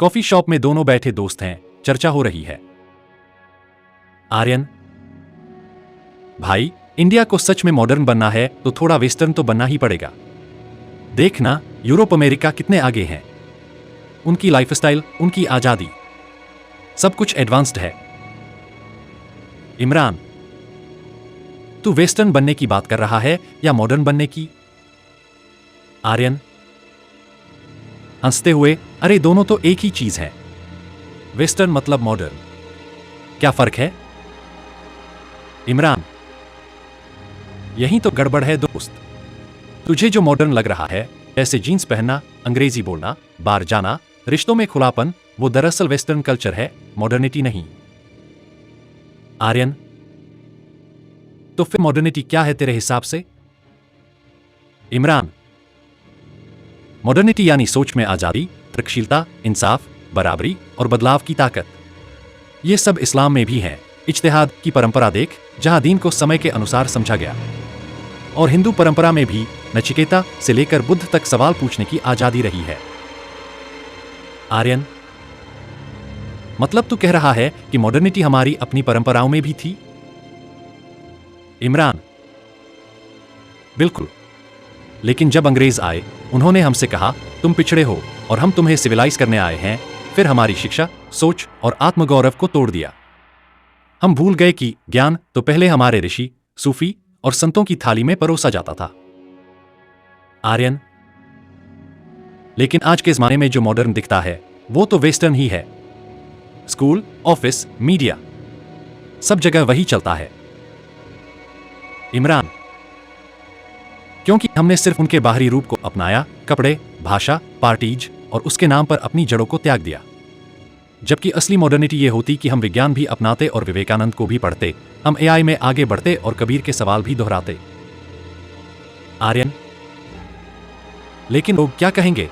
Coffee shop में दोनों बैठे दोस्त हैं, चर्चा हो रही है। आर्यन, भाई, इंडिया को सच में मॉडर्न बनना है तो थोड़ा वेस्टर्न तो बनना ही पड़ेगा। देखना, यूरोप अमेरिका कितने आगे हैं। उनकी लाइफस्टाइल, उनकी आजादी, सब कुछ एडवांस्ड है। इमरान, तू वेस्टर्न बनने की बात कर रहा है या मॉडर्न बनने की? आर्यन हंसते हुए, अरे दोनों तो एक ही चीज है। वेस्टर्न मतलब मॉडर्न, क्या फर्क है? इमरान, यही तो गड़बड़ है दोस्त। तुझे जो मॉडर्न लग रहा है, जैसे जीन्स पहनना, अंग्रेजी बोलना, बाहर जाना, रिश्तों में खुलापन, वो दरअसल वेस्टर्न कल्चर है, मॉडर्निटी नहीं। आर्यन, तो फिर मॉडर्निटी क्या है तेरे हिसाब से? इमरान, मॉडर्निटी यानी सोच में आजादी, तर्कशीलता, इंसाफ, बराबरी और बदलाव की ताकत। ये सब इस्लाम में भी है। इज्तिहाद की परंपरा देख, जहां दीन को समय के अनुसार समझा गया। और हिंदू परंपरा में भी नचिकेता से लेकर बुद्ध तक सवाल पूछने की आजादी रही है। आर्यन, मतलब तू कह रहा है कि मॉडर्निटी हमारी अपनी परंपराओं में भी थी? इमरान, बिल्कुल। लेकिन जब अंग्रेज आए, उन्होंने हमसे कहा तुम पिछड़े हो और हम तुम्हें सिविलाइज करने आए हैं। फिर हमारी शिक्षा, सोच और आत्मगौरव को तोड़ दिया। हम भूल गए कि ज्ञान तो पहले हमारे ऋषि, सूफी और संतों की थाली में परोसा जाता था। आर्यन, लेकिन आज के जमाने में जो मॉडर्न दिखता है वो तो वेस्टर्न ही है। स्कूल, ऑफिस, मीडिया, सब जगह वही चलता है। इमरान, क्योंकि हमने सिर्फ उनके बाहरी रूप को अपनाया, कपड़े, भाषा, पार्टीज और उसके नाम पर अपनी जड़ों को त्याग दिया। जबकि असली मॉडर्निटी ये होती कि हम विज्ञान भी अपनाते और विवेकानंद को भी पढ़ते, हम एआई में आगे बढ़ते और कबीर के सवाल भी दोहराते। आर्यन, लेकिन लोग क्या कहेंगे?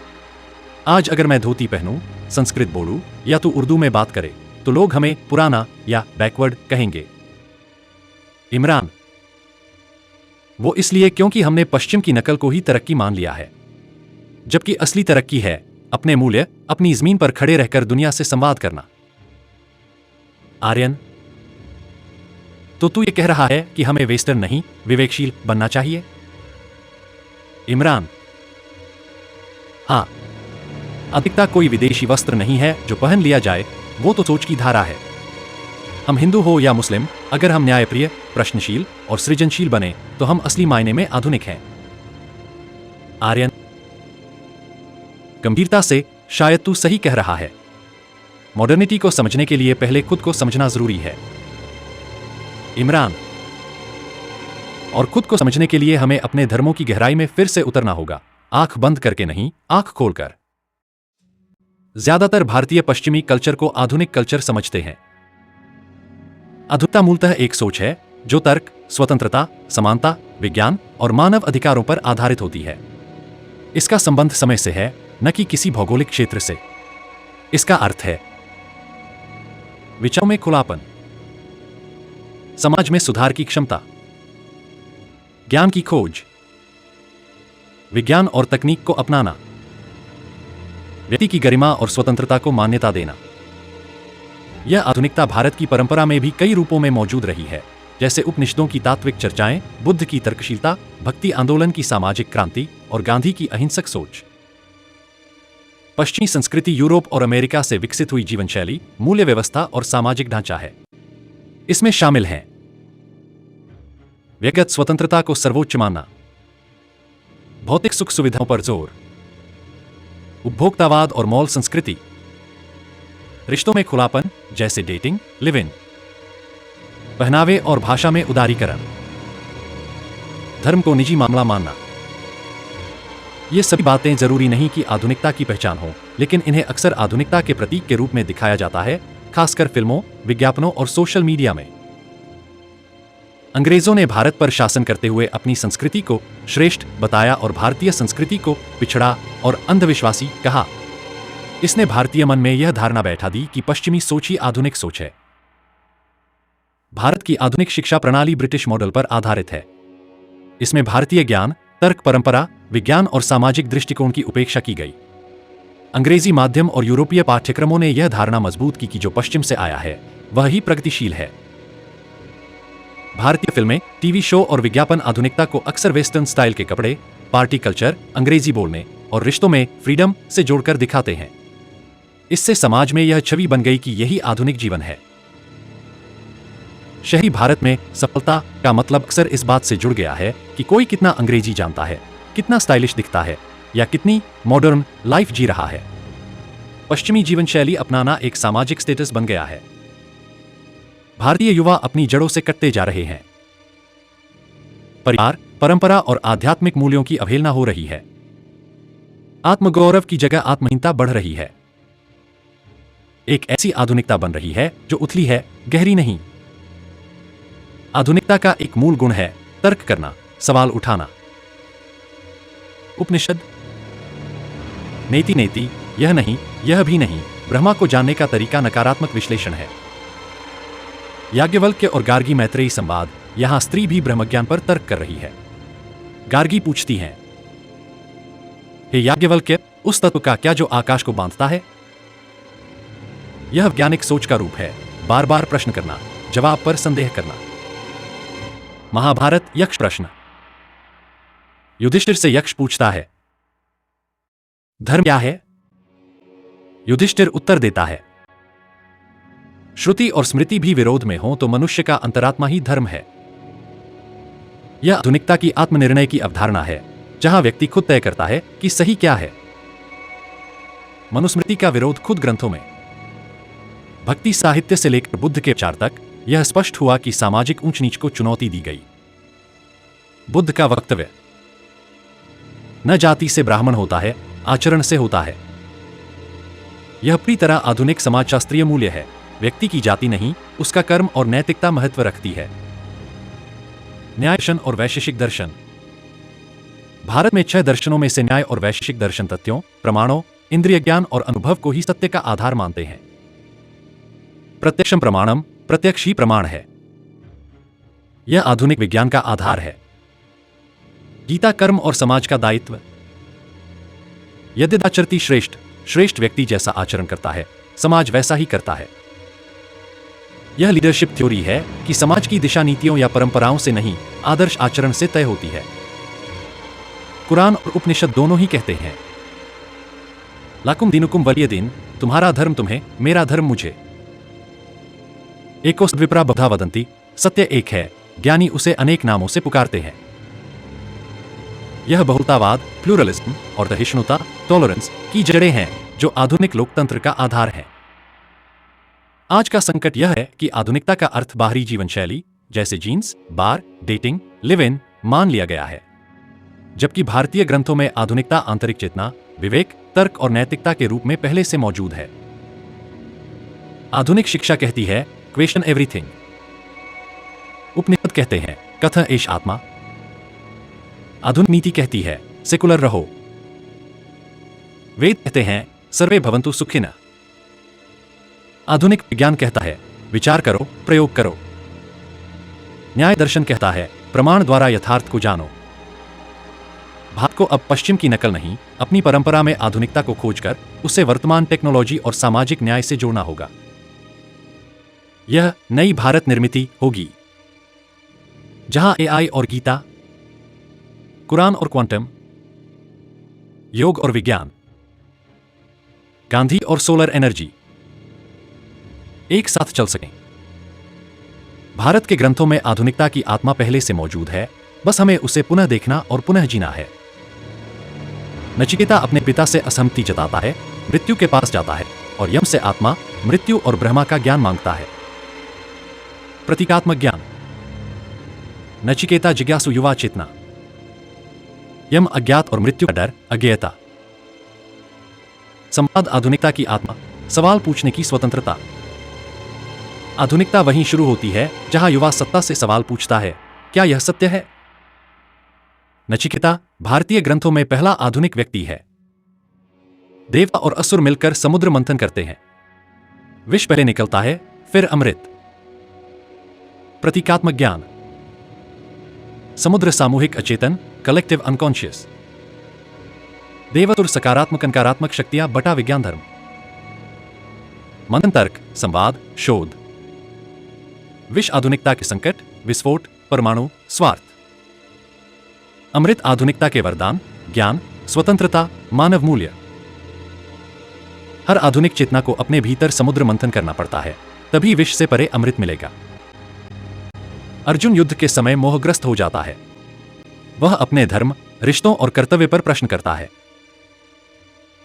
आज अगर मैं धोती पहनूं, संस्कृत बोलूं या तू उर्दू में बात करे तो लोग हमें पुराना या बैकवर्ड कहेंगे। इमरान, वो इसलिए क्योंकि हमने पश्चिम की नकल को ही तरक्की मान लिया है, जबकि असली तरक्की है अपने मूल्य, अपनी जमीन पर खड़े रहकर दुनिया से संवाद करना। आर्यन, तो तू ये कह रहा है कि हमें वेस्टर्न नहीं, विवेकशील बनना चाहिए? इमरान, हां, अधिकता कोई विदेशी वस्त्र नहीं है जो पहन लिया जाए, वो तो सोच की धारा है। हम हिंदू हो या मुस्लिम, अगर हम न्यायप्रिय, प्रश्नशील और सृजनशील बने तो हम असली मायने में आधुनिक हैं। आर्यन, गंभीरता से, शायद तू सही कह रहा है। मॉडर्निटी को समझने के लिए पहले खुद को समझना जरूरी है। इमरान, और खुद को समझने के लिए हमें अपने धर्मों की गहराई में फिर से उतरना होगा, आंख बंद करके नहीं, आंख खोलकर। ज्यादातर भारतीय पश्चिमी कल्चर को आधुनिक कल्चर समझते हैं। आधुनिकता मूलतः एक सोच है जो तर्क, स्वतंत्रता, समानता, विज्ञान और मानव अधिकारों पर आधारित होती है। इसका संबंध समय से है, न कि किसी भौगोलिक क्षेत्र से। इसका अर्थ है विचारों में खुलापन, समाज में सुधार की क्षमता, ज्ञान की खोज, विज्ञान और तकनीक को अपनाना, व्यक्ति की गरिमा और स्वतंत्रता को मान्यता देना। यह आधुनिकता भारत की परंपरा में भी कई रूपों में मौजूद रही है, जैसे उपनिषदों की तात्विक चर्चाएं, बुद्ध की तर्कशीलता, भक्ति आंदोलन की सामाजिक क्रांति और गांधी की अहिंसक सोच। पश्चिमी संस्कृति यूरोप और अमेरिका से विकसित हुई जीवन शैली, मूल्य व्यवस्था और सामाजिक ढांचा है। इसमें शामिल हैं व्यक्तिगत स्वतंत्रता को सर्वोच्च मानना, भौतिक सुख सुविधाओं पर जोर, उपभोक्तावाद और मॉल संस्कृति, रिश्तों में खुलापन जैसे डेटिंग, लिव इन, पहनावे और भाषा में उदारीकरण, धर्म को निजी मामला मानना। ये सभी बातें जरूरी नहीं कि आधुनिकता की पहचान हो, लेकिन इन्हें अक्सर आधुनिकता के प्रतीक के रूप में दिखाया जाता है, खासकर फिल्मों, विज्ञापनों और सोशल मीडिया में। अंग्रेजों ने भारत पर शासन करते हुए अपनी संस्कृति को श्रेष्ठ बताया और भारतीय संस्कृति को पिछड़ा और अंधविश्वासी कहा। इसने भारतीय मन में यह धारणा बैठा दी कि पश्चिमी सोच ही आधुनिक सोच है। भारत की आधुनिक शिक्षा प्रणाली ब्रिटिश मॉडल पर आधारित है। इसमें भारतीय ज्ञान, तर्क परंपरा, विज्ञान और सामाजिक दृष्टिकोण की उपेक्षा की गई। अंग्रेजी माध्यम और यूरोपीय पाठ्यक्रमों ने यह धारणा मजबूत की कि जो पश्चिम से आया है वह ही प्रगतिशील है। भारतीय फिल्में, टीवी शो और विज्ञापन आधुनिकता को अक्सर वेस्टर्न स्टाइल के कपड़े, पार्टी कल्चर, अंग्रेजी बोलने और रिश्तों में फ्रीडम से जोड़कर दिखाते हैं। इससे समाज में यह छवि बन गई कि यही आधुनिक जीवन है। शहरी भारत में सफलता का मतलब अक्सर इस बात से जुड़ गया है कि कोई कितना अंग्रेजी जानता है, कितना स्टाइलिश दिखता है या कितनी मॉडर्न लाइफ जी रहा है। पश्चिमी जीवन शैली अपनाना एक सामाजिक स्टेटस बन गया है। भारतीय युवा अपनी जड़ों से कटते जा रहे हैं। परिवार, परंपरा और आध्यात्मिक मूल्यों की अवहेलना हो रही है। आत्मगौरव की जगह आत्महीनता बढ़ रही है। एक ऐसी आधुनिकता बन रही है जो उथली है, गहरी नहीं। आधुनिकता का एक मूल गुण है तर्क करना, सवाल उठाना। उपनिषद नेति नेति, यह नहीं, यह भी नहीं, ब्रह्मा को जानने का तरीका नकारात्मक विश्लेषण है। याज्ञवल्क्य और गार्गी मैत्रेयी संवाद, यहां स्त्री भी ब्रह्मज्ञान पर तर्क कर रही है। गार्गी पूछती हैं, हे याज्ञवल्क्य, उस तत्व का क्या जो आकाश को बांधता है? यह वैज्ञानिक सोच का रूप है, बार बार प्रश्न करना, जवाब पर संदेह करना। महाभारत यक्ष प्रश्न। युधिष्ठिर से यक्ष पूछता है, धर्म क्या है? युधिष्ठिर उत्तर देता है, श्रुति और स्मृति भी विरोध में हो तो मनुष्य का अंतरात्मा ही धर्म है। यह आधुनिकता की आत्मनिर्णय की अवधारणा है, जहां व्यक्ति खुद तय करता है कि सही क्या है। मनुस्मृति का विरोध खुद ग्रंथों में। भक्ति साहित्य से लेकर बुद्ध के विचार तक यह स्पष्ट हुआ कि सामाजिक ऊंच नीच को चुनौती दी गई। बुद्ध का वक्तव्य, न जाति से ब्राह्मण होता है, आचरण से होता है। यह पूरी तरह आधुनिक समाजशास्त्रीय मूल्य है। व्यक्ति की जाति नहीं, उसका कर्म और नैतिकता महत्व रखती है। न्याय दर्शन और वैशेषिक दर्शन। भारत में 6 दर्शनों में से न्याय और वैशेषिक दर्शन तथ्यों, प्रमाणों, इंद्रिय ज्ञान और अनुभव को ही सत्य का आधार मानते हैं। प्रत्यक्षम प्रमाणम, प्रत्यक्ष ही प्रमाण है। यह आधुनिक विज्ञान का आधार है। गीता कर्म और समाज का दायित्व। यद्यदाचरति श्रेष्ठ, श्रेष्ठ व्यक्ति जैसा आचरण करता है, समाज वैसा ही करता है। यह लीडरशिप थ्योरी है कि समाज की दिशा नीतियों या परंपराओं से नहीं, आदर्श आचरण से तय होती है। कुरान और उपनिषद दोनों ही कहते हैं, लाकुम दीनुकुम वलिय दिन, तुम्हारा धर्म तुम्हें, मेरा धर्म मुझे। एको सद्विप्रा बहुधा वदन्ति, सत्य एक है, ज्ञानी उसे अनेक नामों से पुकारते हैं। यह बहुलतावाद, प्लूरलिज्म और सहिष्णुता, टॉलरेंस की जड़ें हैं जो आधुनिक लोकतंत्र का आधार है। आज का संकट यह है कि आधुनिकता का अर्थ बाहरी जीवन शैली जैसे jeans, bar, dating, live in मान लिया गया है, जबकि भारतीय ग्रंथों में आधुनिकता आंतरिक चेतना, विवेक, तर्क और नैतिकता के रूप में पहले से मौजूद है। आधुनिक शिक्षा कहती है, क्वेश्चन एवरीथिंग। उपनिषद कहते हैं, कथ एष आत्मा। आधुनिक नीति कहती है, सेकुलर रहो। वेद कहते हैं, सर्वे भवन्तु सुखिनः। आधुनिक विज्ञान कहता है, विचार करो, प्रयोग करो। न्याय दर्शन कहता है, प्रमाण द्वारा यथार्थ को जानो। भारत को अब पश्चिम की नकल नहीं, अपनी परंपरा में आधुनिकता को खोजकर उसे वर्तमान टेक्नोलॉजी और सामाजिक न्याय से जोड़ना होगा। यह नई भारत निर्मिति होगी, जहां एआई और गीता, कुरान और क्वांटम, योग और विज्ञान, गांधी और सोलर एनर्जी एक साथ चल सकें। भारत के ग्रंथों में आधुनिकता की आत्मा पहले से मौजूद है, बस हमें उसे पुनः देखना और पुनः जीना है। नचिकेता अपने पिता से असहमति जताता है, मृत्यु के पास जाता है और यम से आत्मा, मृत्यु और ब्रह्मा का ज्ञान मांगता है। प्रतीकात्मक ज्ञान। नचिकेता जिज्ञासु युवा चेतना, यम अज्ञात और मृत्यु का डर, अज्ञेयता। संवाद आधुनिकता की आत्मा, सवाल पूछने की स्वतंत्रता। आधुनिकता वहीं शुरू होती है जहां युवा सत्ता से सवाल पूछता है, क्या यह सत्य है? नचिकेता भारतीय ग्रंथों में पहला आधुनिक व्यक्ति है। देवता और असुर मिलकर समुद्र मंथन करते हैं। विष पहले निकलता है, फिर अमृत। प्रतीकात्मक ज्ञान। समुद्र सामूहिक अचेतन, कलेक्टिव अनकॉन्शियस। देवतुर सकारात्मक नकारात्मक शक्तियां बटा विज्ञान धर्म। मंथन तर्क संवाद शोध। विश्व आधुनिकता के संकट विस्फोट परमाणु स्वार्थ। अमृत आधुनिकता के वरदान ज्ञान स्वतंत्रता मानव मूल्य। हर आधुनिक चेतना को अपने भीतर समुद्र मंथन करना पड़ता है, तभी विश्व से परे अमृत मिलेगा। अर्जुन युद्ध के समय मोहग्रस्त हो जाता है। वह अपने धर्म रिश्तों और कर्तव्य पर प्रश्न करता है।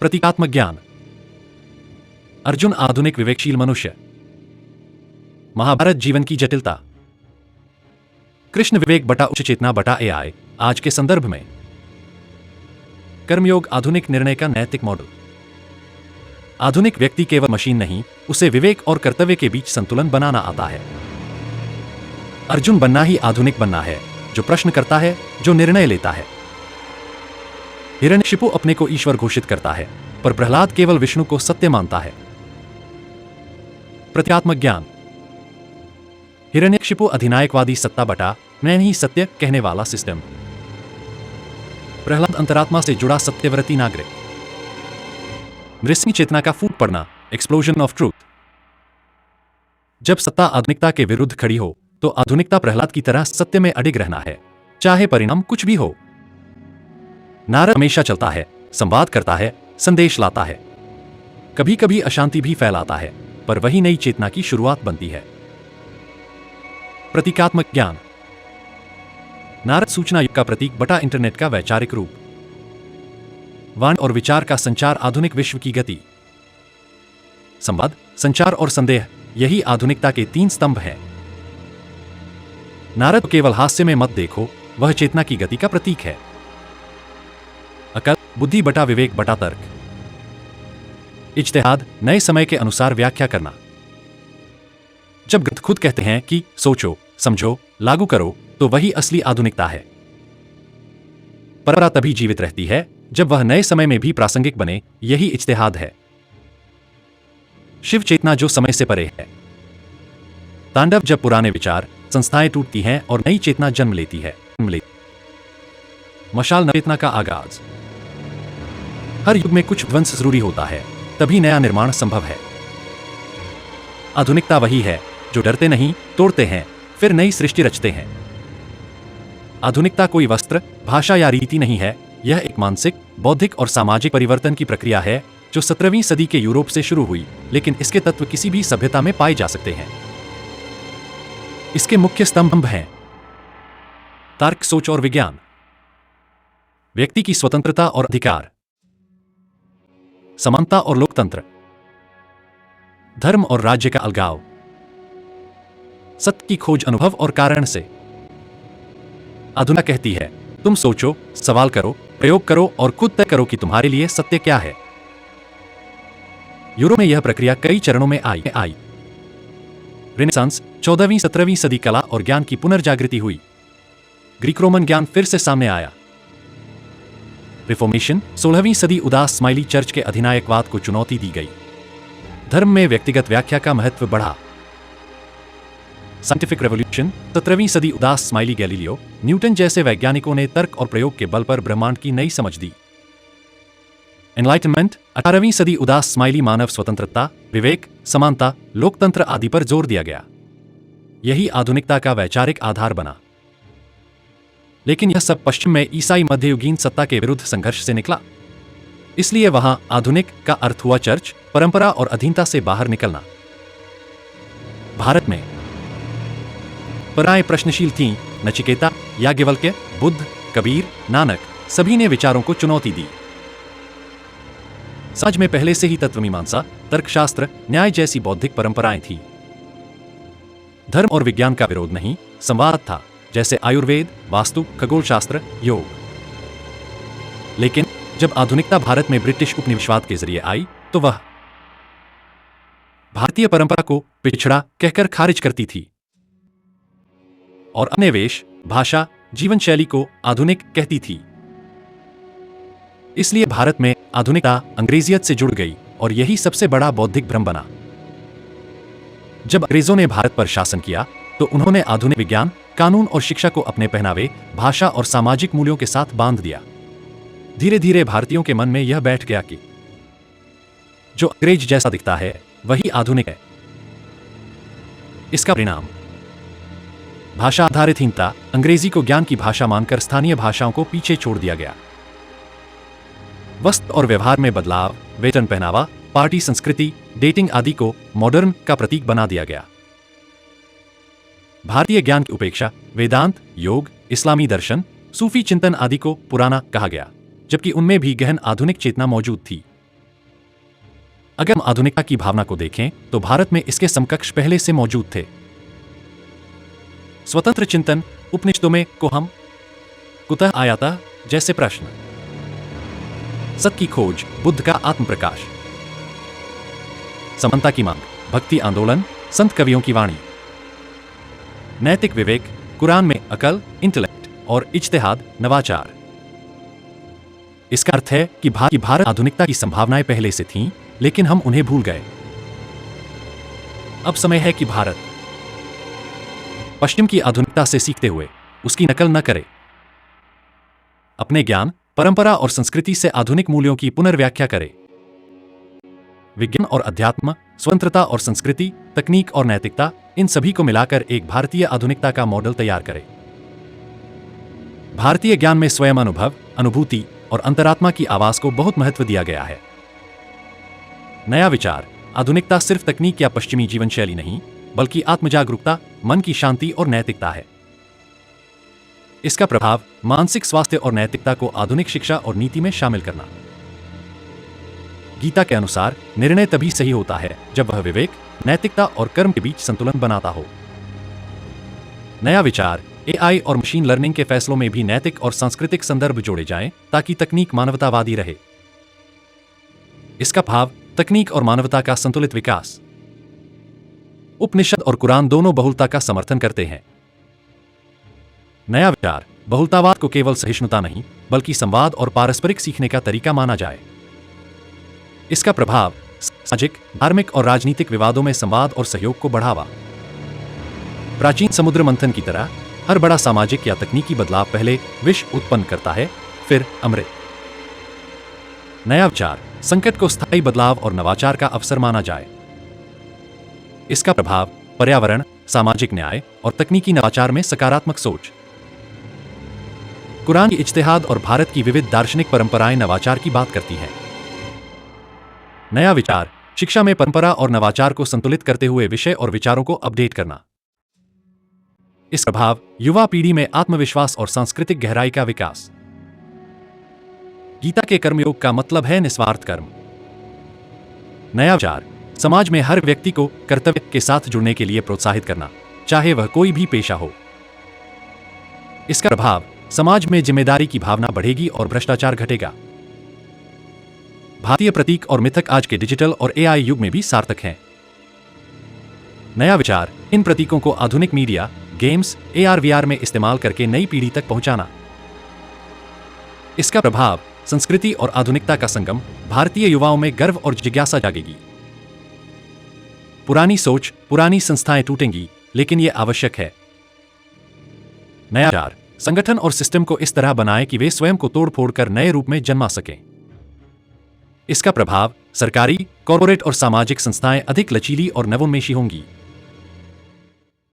प्रतीकात्मक ज्ञान। अर्जुन आधुनिक विवेकशील मनुष्य। महाभारत जीवन की जटिलता। कृष्ण विवेक बटा उच्च चेतना बटा एआई आज के संदर्भ में। कर्मयोग आधुनिक निर्णय का नैतिक मॉडल। आधुनिक व्यक्ति केवल मशीन नहीं, उसे विवेक और कर्तव्य के बीच संतुलन बनाना आता है। अर्जुन बनना ही आधुनिक बनना है, जो प्रश्न करता है, जो निर्णय लेता है। हिरण्यकशिपु अपने को ईश्वर घोषित करता है, पर प्रहलाद केवल विष्णु को सत्य मानता है। प्रतीकात्मक ज्ञान। हिरण्यकशिपु अधिनायकवादी सत्ता बटा मैं ही सत्य कहने वाला सिस्टम। प्रहलाद अंतरात्मा से जुड़ा सत्यव्रती नागरिक। नृसिंह चेतना का फूट पड़ना एक्सप्लोजन ऑफ ट्रूथ। जब सत्ता आधुनिकता के विरुद्ध खड़ी हो तो आधुनिकता प्रहलाद की तरह सत्य में अडिग रहना है, चाहे परिणाम कुछ भी हो। नारद हमेशा चलता है, संवाद करता है, संदेश लाता है, कभी कभी अशांति भी फैलाता है, पर वही नई चेतना की शुरुआत बनती है। प्रतीकात्मक ज्ञान। नारद सूचना युग का प्रतीक बटा इंटरनेट का वैचारिक रूप। वाणी और विचार का संचार आधुनिक विश्व की गति। संवाद संचार और संदेह यही आधुनिकता के 3 स्तंभ हैं। नारद केवल हास्य में मत देखो, वह चेतना की गति का प्रतीक है। अकल बुद्धि बटा विवेक बटा तर्क। इज्तिहाद नए समय के अनुसार व्याख्या करना। जब ग्रंथ खुद कहते हैं कि सोचो समझो लागू करो, तो वही असली आधुनिकता है। परंपरा तभी जीवित रहती है जब वह नए समय में भी प्रासंगिक बने, यही इज्तिहाद है। शिव चेतना जो समय से परे है। तांडव जब पुराने विचार संस्थाएं टूटती हैं और नई चेतना जन्म लेती है। मशाल नवचेतना का आगाज। हर युग में कुछ ध्वंस जरूरी होता है, तभी नया निर्माण संभव है। आधुनिकता वही है जो डरते नहीं, तोड़ते हैं, फिर नई सृष्टि रचते हैं। आधुनिकता कोई वस्त्र भाषा या रीति नहीं है, यह एक मानसिक बौद्धिक और सामाजिक परिवर्तन की प्रक्रिया है जो 17वीं सदी के यूरोप से शुरू हुई, लेकिन इसके तत्व किसी भी सभ्यता में पाए जा सकते हैं। इसके मुख्य स्तंभ हैं तर्क सोच और विज्ञान, व्यक्ति की स्वतंत्रता और अधिकार, समानता और लोकतंत्र, धर्म और राज्य का अलगाव, सत्य की खोज अनुभव और कारण से। आधुनिकता कहती है तुम सोचो, सवाल करो, प्रयोग करो और खुद तय करो कि तुम्हारे लिए सत्य क्या है। यूरोप में यह प्रक्रिया कई चरणों में आई। रेनेसांस 14वीं-17वीं सदी कला और ज्ञान की पुनर्जागृति हुई। ग्रीक रोमन ज्ञान फिर से सामने आया। रिफॉर्मेशन 16वीं सदी उदास स्माइली चर्च के अधिनायकवाद को चुनौती दी गई। धर्म में व्यक्तिगत व्याख्या का महत्व बढ़ा। साइंटिफिक रेवोल्यूशन 17वीं सदी उदास स्माइली गैलीलियो न्यूटन जैसे वैज्ञानिकों ने तर्क और प्रयोग के बल पर ब्रह्मांड की नई समझ दी। एनलाइटनमेंट 18वीं सदी उदास स्माइली मानव स्वतंत्रता विवेक समानता लोकतंत्र आदि पर जोर दिया गया। यही आधुनिकता का वैचारिक आधार बना। लेकिन यह सब पश्चिम में ईसाई मध्ययुगीन सत्ता के विरुद्ध संघर्ष से निकला। इसलिए वहां आधुनिक का अर्थ हुआ चर्च परंपरा और अधीनता से बाहर निकलना। भारत में परंपराएं प्रश्नशील थीं। नचिकेता याज्ञवल्क्य बुद्ध कबीर नानक सभी ने विचारों को चुनौती दी। समाज में पहले से ही तत्वमीमांसा तर्कशास्त्र न्याय जैसी बौद्धिक परंपराएं थीं। धर्म और विज्ञान का विरोध नहीं, संवाद था, जैसे आयुर्वेद वास्तु खगोलशास्त्र योग। लेकिन जब आधुनिकता भारत में ब्रिटिश उपनिवेशवाद के जरिए आई तो वह भारतीय परंपरा को पिछड़ा कहकर खारिज करती थी और अपने वेश भाषा जीवन शैली को आधुनिक कहती थी। इसलिए भारत में आधुनिकता अंग्रेजियत से जुड़ गई और यही सबसे बड़ा बौद्धिक भ्रम बना। जब अंग्रेजों ने भारत पर शासन किया तो उन्होंने आधुनिक विज्ञान कानून और शिक्षा को अपने पहनावे भाषा और सामाजिक मूल्यों के साथ बांध दिया। धीरे धीरे भारतीयों के मन में यह बैठ गया कि जो अंग्रेज जैसा दिखता है वही आधुनिक है। इसका परिणाम भाषा आधारित हीनता, अंग्रेजी को ज्ञान की भाषा मानकर स्थानीय भाषाओं को पीछे छोड़ दिया गया। वस्त्र और व्यवहार में बदलाव, वेतन पहनावा, पार्टी संस्कृति, डेटिंग आदि को मॉडर्न का प्रतीक बना दिया गया। भारतीय ज्ञान की उपेक्षा, वेदांत, योग, इस्लामी दर्शन, सूफी चिंतन आदि को पुराना कहा गया, जबकि उनमें भी गहन आधुनिक चेतना मौजूद थी। अगर हम आधुनिकता की भावना को देखें तो भारत में इसके समकक्ष पहले से मौजूद थे। स्वतंत्र चिंतन, उपनिषदों में को हम कुतः आया था जैसे प्रश्न, सत्य की खोज, बुद्ध का आत्म प्रकाश, समानता की मांग, भक्ति आंदोलन, संत कवियों की वाणी, नैतिक विवेक, कुरान में अकल, इंटेलेक्ट और इज्तिहाद, नवाचार। इसका अर्थ है कि भारत आधुनिकता की संभावनाएं पहले से थीं, लेकिन हम उन्हें भूल गए। अब समय है कि भारत पश्चिम की आधुनिकता से सीखते हुए उसकी नकल न करे। अपने ज्ञान, परंपरा और संस्कृति से आधुनिक मूल्यों की पुनर्व्याख्या करे। विज्ञान और अध्यात्म, स्वतंत्रता और संस्कृति, तकनीक और नैतिकता, इन सभी को मिलाकर एक भारतीय आधुनिकता का मॉडल तैयार करे। भारतीय ज्ञान में स्वयं अनुभव, अनुभूति और अंतरात्मा की आवाज को बहुत महत्व दिया गया है। नया विचार, आधुनिकता सिर्फ तकनीक या पश्चिमी जीवन शैली नहीं, बल्कि आत्मजागरूकता, मन की शांति और नैतिकता है। इसका प्रभाव मानसिक स्वास्थ्य और नैतिकता को आधुनिक शिक्षा और नीति में शामिल करना। गीता के अनुसार निर्णय तभी सही होता है जब वह विवेक, नैतिकता और कर्म के बीच संतुलन बनाता हो। नया विचार, एआई और मशीन लर्निंग के फैसलों में भी नैतिक और सांस्कृतिक संदर्भ जोड़े जाएं ताकि तकनीक मानवतावादी रहे। इसका भाव तकनीक और मानवता का संतुलित विकास। उपनिषद और कुरान दोनों बहुलता का समर्थन करते हैं। नया विचार, बहुलतावाद को केवल सहिष्णुता नहीं बल्कि संवाद और पारस्परिक सीखने का तरीका माना जाए। इसका प्रभाव सामाजिक, धार्मिक और राजनीतिक विवादों में संवाद और सहयोग को बढ़ावा। प्राचीन समुद्र मंथन की तरह हर बड़ा सामाजिक या तकनीकी बदलाव पहले विष उत्पन्न करता है, फिर अमृत। नया विचार, संकट को स्थायी बदलाव और नवाचार का अवसर माना जाए। इसका प्रभाव पर्यावरण, सामाजिक न्याय और तकनीकी नवाचार में सकारात्मक सोच। कुरान की इज्तिहाद और भारत की विविध दार्शनिक परंपराएं नवाचार की बात करती हैं। नया विचार, शिक्षा में परंपरा और नवाचार को संतुलित करते हुए विषय और विचारों को अपडेट करना। इस प्रभाव युवा पीढ़ी में आत्मविश्वास और सांस्कृतिक गहराई का विकास। गीता के कर्मयोग का मतलब है निस्वार्थ कर्म। नया विचार, समाज में हर व्यक्ति को कर्तव्य के साथ जुड़ने के लिए प्रोत्साहित करना, चाहे वह कोई भी पेशा हो। इसका प्रभाव समाज में जिम्मेदारी की भावना बढ़ेगी और भ्रष्टाचार घटेगा। भारतीय प्रतीक और मिथक आज के डिजिटल और एआई युग में भी सार्थक हैं। नया विचार, इन प्रतीकों को आधुनिक मीडिया, गेम्स, AR/VR में इस्तेमाल करके नई पीढ़ी तक पहुंचाना। इसका प्रभाव संस्कृति और आधुनिकता का संगम, भारतीय युवाओं में गर्व और जिज्ञासा जागेगी। पुरानी सोच, पुरानी संस्थाएं टूटेंगी, लेकिन यह आवश्यक है। नया विचार, संगठन और सिस्टम को इस तरह बनाएं कि वे स्वयं को तोड़-फोड़ कर नए रूप में जन्मा सकें। इसका प्रभाव सरकारी, कॉर्पोरेट और सामाजिक संस्थाएं अधिक लचीली और नवोन्मेषी होंगी।